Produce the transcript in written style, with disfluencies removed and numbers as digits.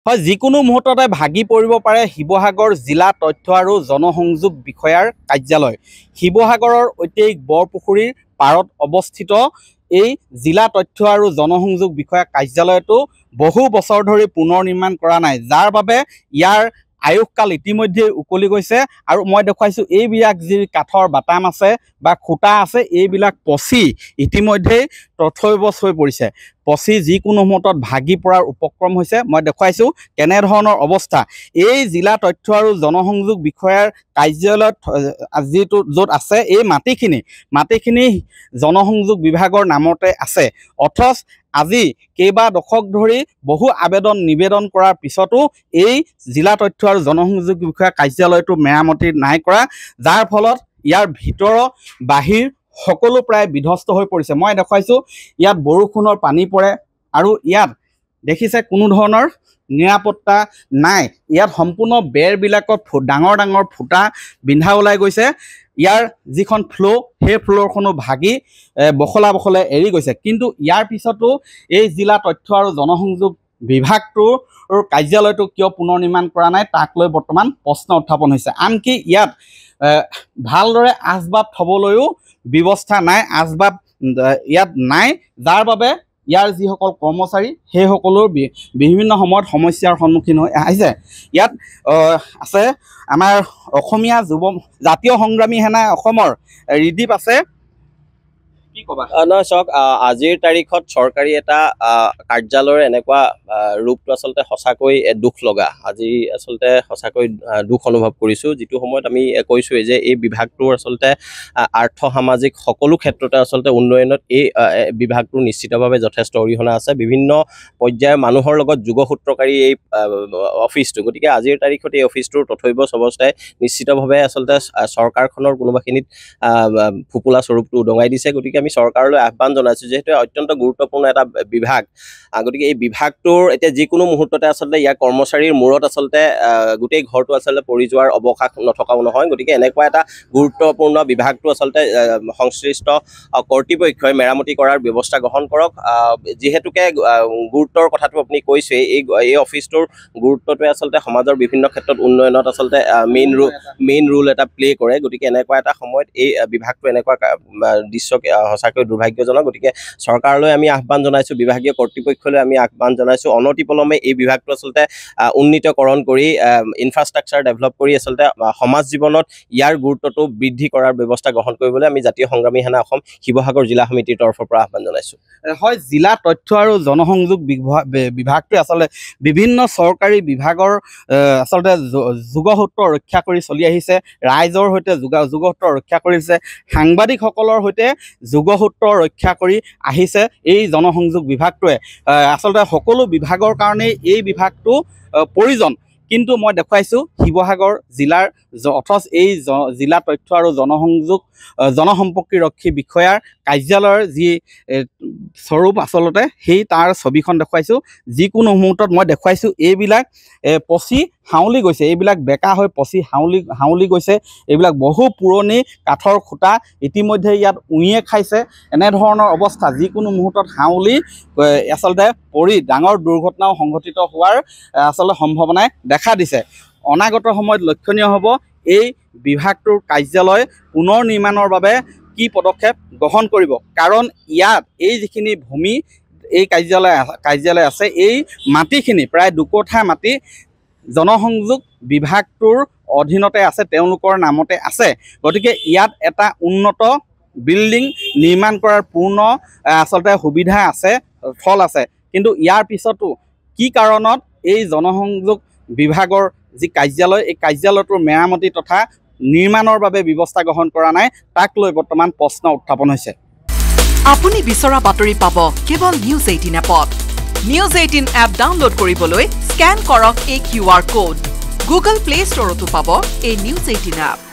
হয় যিকোনো মুহূৰ্ততে ভাগি পৰিব পাৰে শিৱসাগৰ জিলা তথ্য আৰু জনসংযোগ বিষয়াৰ কাৰ্যালয়। শিৱসাগৰৰ ঐতিহাসিক বৰপুখুৰীৰ পাৰত অৱস্থিত এই জিলা তথ্য আৰু জনসংযোগ বিষয়া কাৰ্যালয়টো বহু বছৰ ধৰি পুনৰ নিৰ্মাণ কৰা নাই, যাৰ বাবে ইয়াৰ আয়ুসকাল ইতিমধ্যে উকলি গৈছে। আৰু মই দেখুৱাইছোঁ এইবিলাক যি কাঠৰ বাটাম আছে বা খুঁটা আছে, এইবিলাক পচি ইতিমধ্যেই তথৈবচ হৈ পৰিছে। পচি যিকোনো মুহূৰ্তত ভাগি পৰাৰ উপক্ৰম হৈছে। মই দেখুৱাইছোঁ কেনেধৰণৰ অৱস্থা। এই জিলা তথ্য আৰু জনসংযোগ বিষয়াৰ কাৰ্যালয়ত যিটো য'ত আছে, এই মাটিখিনি জনসংযোগ বিভাগৰ নামতে আছে। অথচ আজি কেইবা দশক ধৰি বহু আবেদন নিবেদন কৰাৰ পিছতো এই জিলা তথ্য আৰু জনসংযোগ বিষয়া কাৰ্যালয়টো মেৰামতি নাই কৰা, যাৰ ফলত ইয়াৰ ভিতৰ বাহিৰ সকলো প্ৰায় বিধ্বস্ত হৈ পৰিছে। মই দেখুৱাইছোঁ ইয়াত বৰষুণৰ পানী পৰে আৰু ইয়াত দেখিছে কোনো ধৰণৰ নিৰাপত্তা নাই। ইয়াত সম্পূৰ্ণ বেৰবিলাকত ডাঙৰ ডাঙৰ ফুটা বিন্ধা ওলাই গৈছে। ইয়াৰ যিখন সেই ফ্ল'ৰখনো ভাগি বখলা এৰি গৈছে। কিন্তু ইয়াৰ পিছতো এই জিলা তথ্য আৰু জনসংযোগ বিভাগটোৰ কাৰ্যালয়টো কিয় পুনৰ নিৰ্মাণ কৰা নাই, তাক লৈ বৰ্তমান প্ৰশ্ন উত্থাপন হৈছে। আনকি ইয়াত ভালদৰে আচবাব থ'বলৈও ব্যৱস্থা নাই, আচবাব ইয়াত নাই, যাৰ বাবে ইয়াৰ যিসকল কৰ্মচাৰী সেই সকলৰ বিভিন্ন সময়ত সমস্যাৰ সন্মুখীন হৈ আহিছে। ইয়াত আছে আমাৰ অসমীয়া জাতীয় সংগ্ৰামী সেনা অসমৰ ৰিদীপ আছে, কি ক'বা? নহয় চাওক, আজিৰ তাৰিখত চৰকাৰী এটা কাৰ্যালয়ৰ এনেকুৱা ৰূপটো আচলতে সঁচাকৈ দুখ লগা। আজি আচলতে সঁচাকৈ দুখ অনুভৱ কৰিছোঁ, যিটো সময়ত আমি কৈছোঁৱেই যে এই বিভাগটোৰ আচলতে আৰ্থ সামাজিক সকলো ক্ষেত্ৰতে আচলতে উন্নয়নত এই বিভাগটোৰ নিশ্চিতভাৱে যথেষ্ট অৰিহণা আছে। বিভিন্ন পৰ্যায়ৰ মানুহৰ লগত যোগসূত্ৰকাৰী এই অফিচটো, গতিকে আজিৰ তাৰিখত এই অফিচটোৰ তথৈবচ অৱস্থাই নিশ্চিতভাৱে আচলতে চৰকাৰখনৰ কোনোবাখিনিত ফোপোলা স্বৰূপটো উদঙাই দিছে। গতিকে আমি চৰকাৰলৈ আহ্বান জনাইছোঁ, যিহেতু অত্যন্ত গুৰুত্বপূৰ্ণ এটা বিভাগ, গতিকে এই বিভাগটোৰ এতিয়া যিকোনো মুহূৰ্ততে আচলতে ইয়াৰ কৰ্মচাৰীৰ মূৰত আচলতে গোটেই ঘৰটো আচলতে পৰি যোৱাৰ অৱকাশ নথকাও নহয়। গতিকে এনেকুৱা এটা গুৰুত্বপূৰ্ণ বিভাগটো আচলতে সংশ্লিষ্ট কৰ্তৃপক্ষই মেৰামতি কৰাৰ ব্যৱস্থা গ্ৰহণ কৰক। যিহেতুকে গুৰুত্বৰ কথাটো আপুনি কৈছে, এই অফিচটোৰ গুৰুত্বটোৱে আচলতে সমাজৰ বিভিন্ন ক্ষেত্ৰত উন্নয়নত আচলতে মেইন ৰোল এটা প্লে কৰে। গতিকে এনেকুৱা এটা সময়ত এই বিভাগটো এনেকুৱা দৃশ্য সঁচাকৈ দুৰ্ভাগ্যজনক। গতিকে চৰকাৰলৈ আমি আহ্বান জনাইছোঁ, বিভাগীয় কৰ্তৃপক্ষলৈ আমি আহ্বান জনাইছোঁ, অনতিপলমে এই বিভাগটো আচলতে উন্নীতকৰণ কৰি ইনফ্ৰাষ্ট্ৰাকচাৰ ডেভেলপ কৰি আচলতে সমাজ জীৱনত ইয়াৰ গুৰুত্বটো বৃদ্ধি কৰাৰ ব্যৱস্থা গ্ৰহণ কৰিবলৈ আমি জাতীয় সংগ্ৰামী সেনা অসম শিৱসাগৰ জিলা সমিতিৰ তৰফৰ পৰা আহ্বান জনাইছোঁ। হয়, জিলা তথ্য আৰু জনসংযোগ বিভাগটোৱে আচলতে বিভিন্ন চৰকাৰী বিভাগৰ আচলতে যোগসূত্ৰ ৰক্ষা কৰি চলি আহিছে, ৰাইজৰ সৈতে যোগসূত্ৰ ৰক্ষা কৰিছে, সাংবাদিকসকলৰ সৈতে যোগসূত্ৰ ৰক্ষা কৰি আহিছে এই জনসংযোগ বিভাগটোৱে। আচলতে সকলো বিভাগৰ কাৰণেই এই বিভাগটো প্ৰয়োজন। কিন্তু মই দেখুৱাইছোঁ শিৱসাগৰ জিলাৰ অথচ এই জিলা তথ্য আৰু জনসম্পৰ্কীৰক্ষী বিষয়াৰ কাৰ্যালয়ৰ যি স্বৰূপ আচলতে সেই তাৰ ছবিখন দেখুৱাইছোঁ। যিকোনো মুহূৰ্তত মই দেখুৱাইছোঁ এইবিলাক পচি হাউলি গৈছে, এইবিলাক বেকা হৈ পচি হাউলি গৈছে। এইবিলাক বহু পুৰণি কাঠৰ খুঁটা ইতিমধ্যে ইয়াত উঁয়ে খাইছে। এনেধৰণৰ অৱস্থা, যিকোনো মুহূৰ্তত হাউলি আচলতে পৰি ডাঙৰ দুৰ্ঘটনাও সংঘটিত হোৱাৰ আচলতে সম্ভাৱনাই দেখা দিছে। অনাগত সময়ত লক্ষণীয় হ'ব এই বিভাগটোৰ কাৰ্যালয় পুনৰ নিৰ্মাণৰ বাবে কি পদক্ষেপ গ্ৰহণ কৰিব। কাৰণ ইয়াত এই যিখিনি ভূমি এই কাৰ্যালয় আছে, এই মাটিখিনি প্ৰায় 2 কঠা মাটি জনসংযোগ বিভাগটোৰ অধীনতে আছে, তেওঁলোকৰ নামতে আছে। গতিকে ইয়াত এটা উন্নত বিল্ডিং নিৰ্মাণ কৰাৰ পূৰ্ণ আচলতে সুবিধা আছে, থল আছে। কিন্তু ইয়াৰ পিছতো কি কাৰণত এই জনসংযোগ বিভাগৰ যি কাৰ্যালয়, এই কাৰ্যালয়টোৰ মেৰামতি তথা নিৰ্মাণৰ বাবে ব্যৱস্থা গ্ৰহণ কৰা নাই, তাক লৈ বৰ্তমান প্ৰশ্ন উত্থাপন হৈছে। আপুনি বিচৰা বাতৰি পাব কেৱল নিউজ 18 এপত। নিউজ 18 এপ ডাউনলোড কৰিবলৈ স্কেন কৰক এই QR কোড। গুগল প্লে ষ্টৰতো পাব এই নিউজ 18 এপ।